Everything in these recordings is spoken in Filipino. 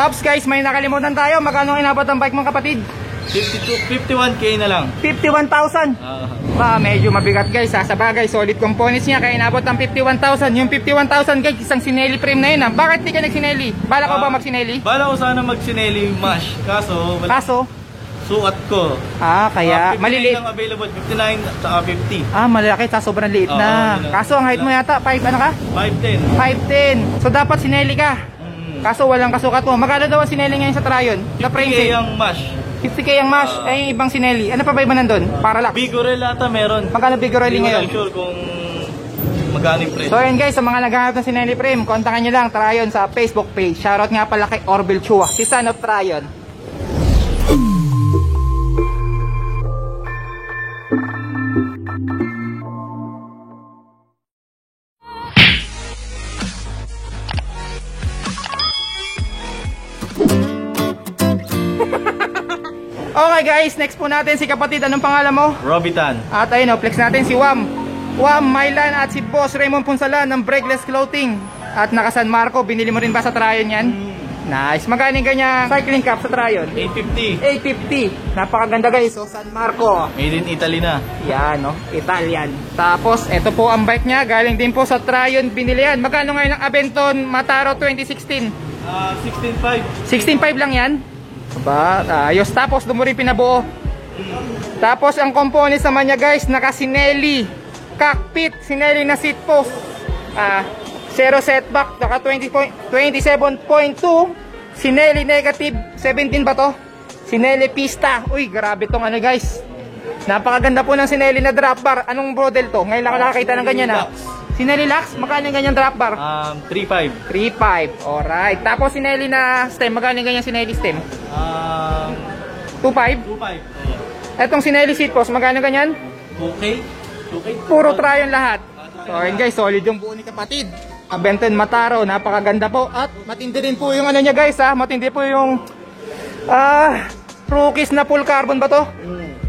Ops guys, may nakalimutan tayo. Magkano inabot ang bike mong kapatid? 51k na lang. 51,000. Medyo mabigat guys ha. Sa bagay, solid components niya. Kaya inabot ang 51,000. Yung 51,000 guys, isang Sinelli frame na yun ha. Bakit di ka nag-Sinelli? Bala ko ba mag-Sinelli? Bala ko sana mag-Sinelli mash. Kaso? Sukat ko. Kaya maliliit. Lang available, 59 at 50. Malaki, sobrang liit na. Kaso ang height mo yata, 5 ano ka? 5'10". So dapat Sinelli ka. Kaso walang kasukat mo. Magkano daw ang Sinelli ngayon sa Trayon? 50k ang mash. 50k ang mash. Yung ibang Sinelli. Ano pa ba iba nandun? Parallax. Bigorel ata meron. Magkano Bigorel ngayon? Hindi ko lang sure kung magkano yung price. So yun guys, sa mga naghahanap ng Sinelli frame, kontakan nyo lang Trayon sa Facebook page. Shoutout nga pala kay Orbel Chua, si Son of Trayon. Okay guys, next po natin si kapatid. Anong pangalan mo? Robitan. At ayun, flex natin si Wam Mailan at si Boss Raymond Punsalan ng Breakless Clothing. At naka San Marco, binili mo rin ba sa Trayon yan? Nice. Magkano kanya cycling cap sa Trayon? 850. Napakaganda guys. So San Marco, made in Italy na. Yan no, Italian. Tapos ito po ang bike niya, galing din po sa Trayon, binili yan. Magkano ngayon ang Aventon Mataro 2016? 16.5. 16.5 lang yan. Ayos. Tapos doon mo rin pinabuo. Tapos ang components naman niya guys, naka Sinelli cockpit, Sinelli na seat post, zero setback, naka 27.2, Sinelli negative 17 ba to? Sinelli pista. Uy, grabe tong ano guys. Napakaganda po ng Sinelli na drop bar. Anong model to? Ngayon lang nakakita ng ganyan ha. Sinelli Lux, magkano yung ganyan drop bar? 3.5. 3.5, alright. Tapos Sinelli na stem, magkano yung ganyan Sinelli stem? 2.5? 2.5. Etong Sinelli seat post, magkano ganyan? 2K. Puro Trayon lahat. So yun guys, solid yung buo ni kapatid. Aventon Mataro, napakaganda po. At matindi rin po yung ano niya guys ha. Matindi po yung Rookies na full carbon ba to?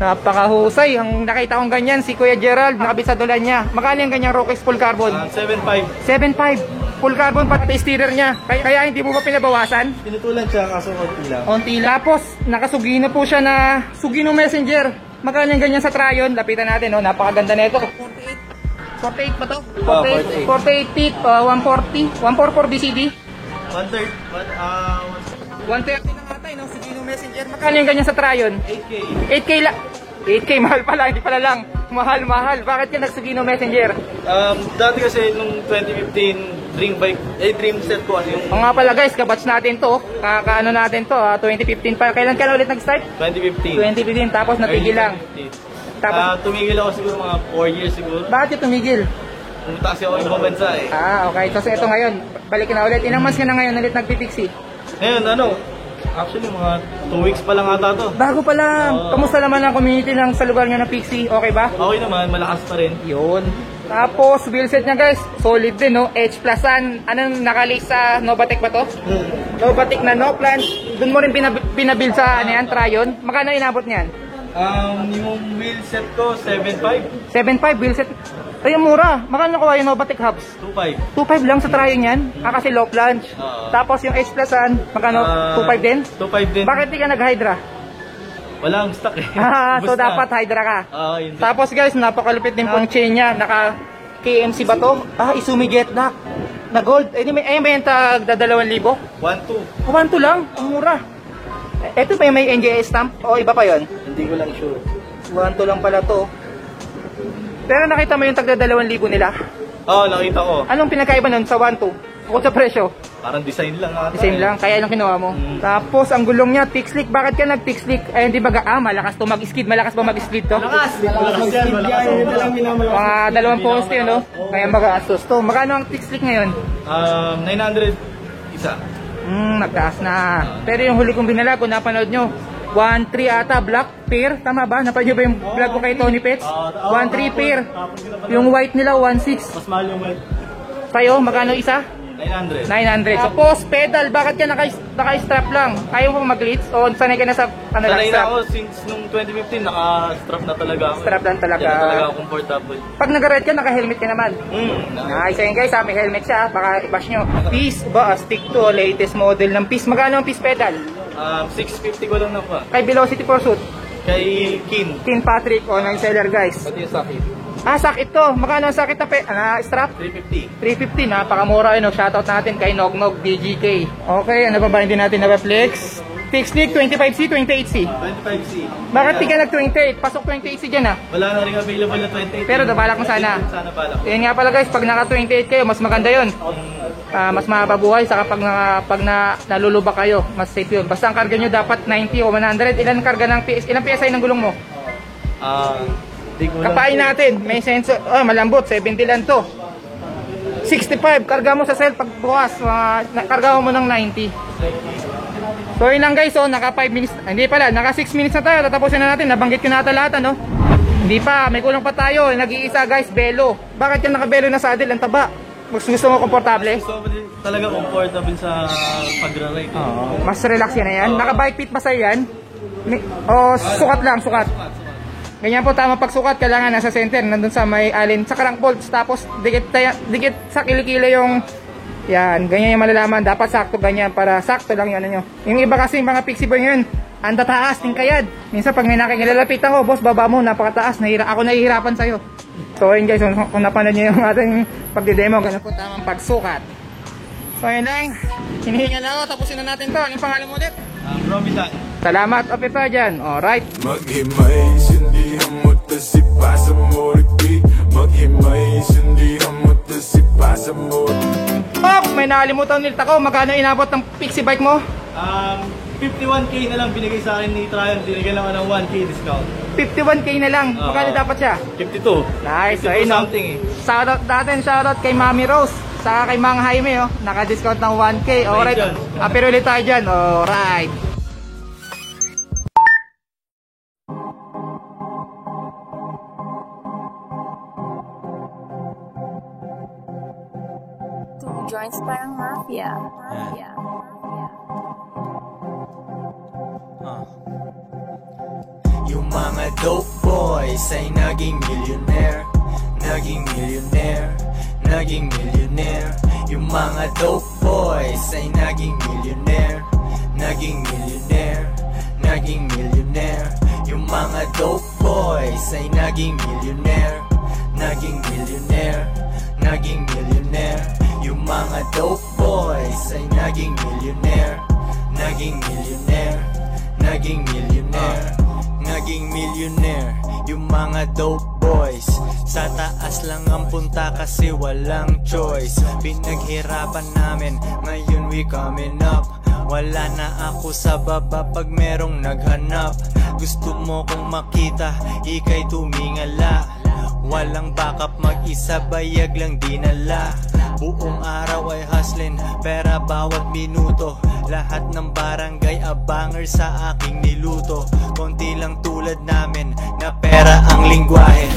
Napakahusay. Ang nakita kong ganyan, si Kuya Gerald, nakabit sa dulan niya. Magkano yung ganyang Rookies full carbon? 7.5. 7.5. Full carbon pati steerer niya. Kaya hindi mo ba pinabawasan? Tinutulan siya kaso konti lang. Konti lang. Tapos, nakasugino po siya na Sugino Messenger. Magkano yung ganyan sa Trayon? Lapitan natin, no? Napakaganda na ito. 48 ba to? 48 feet, 140. 144 BCD. 130. 130 na nga tayo, no? Sugino Messenger. Magkano yung ganyan sa Trayon? 8K. 8K lang. 8K, mahal pala, hindi pala lang. Mahal. Bakit ka nagsugino Messenger? Dati kasi nung 2015, dream set ko kasi yung... O nga pala guys, kabatch natin to. Kakaano natin to, 2015 pa. Kailan ka na ulit nag-start? 2015. 2015, tapos natigil lang. Tapos tumigil ako siguro mga 4 years siguro. Bakit tumigil? Pumunta kasi ako ibang bansa eh. Okay. So ito ngayon, balikin na ulit. Ilang months ka na ngayon ulit nagpipixie? Ngayon, actually mga 2 weeks pa lang ata to. Bago pa lang. Kamusta naman ang community lang sa lugar nyo ng Pixie? Okay ba? Okay naman, malakas pa rin. Yun. Tapos, wheelset niya guys, solid din, no? H plusan. Anong nakalate sa Novatec ba to? Novatec na no plans. Doon mo rin pinabuild sa Trayon. Magkano inabot niyan? Yung wheelset ko, 7.5. 7.5 wheelset. Ay, mura. Magkano nakuha yung Novatec hubs? 2.5. 2.5 lang sa Trayon yan? Kasi low plunge. Tapos yung H plusan, magkano? 2.5 din? 2.5 din. Bakit di ka nag-Hydra? Walang stock eh. So dapat Hydra ka. Yun. Tapos guys, napakalupit din pong chain niya. Naka KMC ba to? Izumi Jet Lock. Na gold. Ayun ba yung tag 2,000? 1.2. 1.2 lang? Ang mura. Ito pa yung may NJS stamp? O iba pa yon? Hindi ko lang sure. 1.2 lang pala to. Pero nakita mo yung tag 2,000 nila? Nakita ko. Anong pinakaiba nun sa 1.2? Bukod sa presyo? Parang design lang ata. Design lang, kaya anong kinuha mo? Tapos ang gulong niya, tick slick. Bakit ka nag tick slick? Ay hindi ba malakas to mag-skid? Malakas ba mag-skid to? Malakas yan. Mga 2 poste yun, no? Kaya mag-astos to. Magkano ang tick slick ngayon? 900 isa. Nagtaas na. Pero yung huli kong binala, kung napanood nyo, 1.3 ata, black pair. Tama ba? Napanood nyo ba yung vlog ko kay Tony Pets? 1.3 pair. Yung white nila, 1.6. Mas mahal yung white. Sa'yo, magkano isa? 900. 900. Tapos pedal, bakit ka naka-strap lang? Ayaw mo mag-glitch? O sanay ka na sa ano lang, Sanay na strap? ako since nung 2015, naka-strap na talaga ako. Strap lang talaga. Kaya talaga ako comfortable. Pag nag-ride ka, naka-helmet ka naman. Nice. Ayun guys, may helmet siya. Baka i-bash nyo. Peace ba? Stick to latest model ng Peace. Magkano ang Peace pedal? 650 ko lang na pa. Kay Velocity Pursuit. Kay Kin. King Patrick, online seller guys. Pati yung sakit. Sakit to. Magkano ang sakit na strap? 350. 350 na. Pakamura yun. Shoutout natin kay Nognog DGK. Okay, ano pa ba hindi natin na-flex? Fixed lead 25C, 28C. 25C. Bakit di ka nag-28? Pasok 28C dyan ah. Wala na rin available na 28. Pero nabalak mo sana. Sana balak. Yan nga pala guys, pag naka-28 kayo, mas maganda yun. Mas mapabuhay, saka pag nalulubak kayo, mas safe yun. Basta ang karga nyo dapat 90 o 100. Ilan karga ng PS? Ilang PSI ng gulong mo? Di ko lang. Kapain natin, may sensor. Malambot, 70 lang to. 65, karga mo sa cell pag bukas. Karga mo ng 90. So yun lang guys, naka 5 minutes, hindi pala, naka 6 minutes na tayo, tatapusin na natin, nabanggit ko na ata lahat, ano? Hindi pa, may kulang pa tayo, nag-iisa guys, belo. Bakit yung naka-belo na saddle, ang taba? Gusto mo komportable? Gusto ko talaga comfortable sa pag-ride. Mas relax yan na yan. Naka-bike fit pa sa'yo yan? Sukat lang, sukat. Ganyan po tama pagsukat, kailangan nasa center, nandun sa may alin, sa crank bolts, tapos dikit sa kilikila yung, yan, ganyan yung malalaman, dapat sakto ganyan, para sakto lang yun, ano. Yung iba kasi, mga pixie boy ngayon, ang tataas, tingkayad. Minsan pag may nakikilalapitan ko, boss, baba mo, napakataas, ako nahihirapan sa'yo. So yun guys, kung napanood nyo yung ating pagdidemo, ganun po tamang pagsukat. So yun lang, hinihinga lang ako, tapusin na natin to. Anong pangalan mo ulit? Robitan. Salamat, opit pa dyan. Alright. Maghimay, sindihan mo to si Pasa mo repeat. Maghimay, sindihan mo to si Pasa mo. May nakalimutan nilta ko. Magkano inabot ng pixie bike mo? 51K na lang binigay sa akin ni Triumph. Binigay lang ako ng 1K discount. 51K na lang. Magkano dapat siya? 52. Nice. 52 something eh. Shoutout natin, shoutout kay Mami Rose. Saka kay Mang Jaime, naka-discount ng 1K. Alright. Pero ulit tayo dyan. Alright. Two joints parang mafia. Yung mga dope boys ay naging millionaire. Naging millionaire. Naging millionaire. Yung mga dope boys ay naging millionaire. Naging millionaire. Naging millionaire. Yung mga dope boys ay naging millionaire. Naging millionaire. Naging millionaire. Yung mga dope boys ay naging millionaire. Naging millionaire. Naging millionaire. Naging millionaire. Yung mga dope boys sa taas lang ang punta kasi walang choice. Pinaghirapan namin, ngayon we coming up. Wala na ako sa baba pag merong naghanap. Gusto mo kong makita, ika'y tumingala. Walang backup, mag-isa bayag lang dinala. Buong araw ay hustling, pera bawat minuto. Lahat ng barangay abanger sa aking niluto. Konti lang tulad namin, na pera ang lingwahe.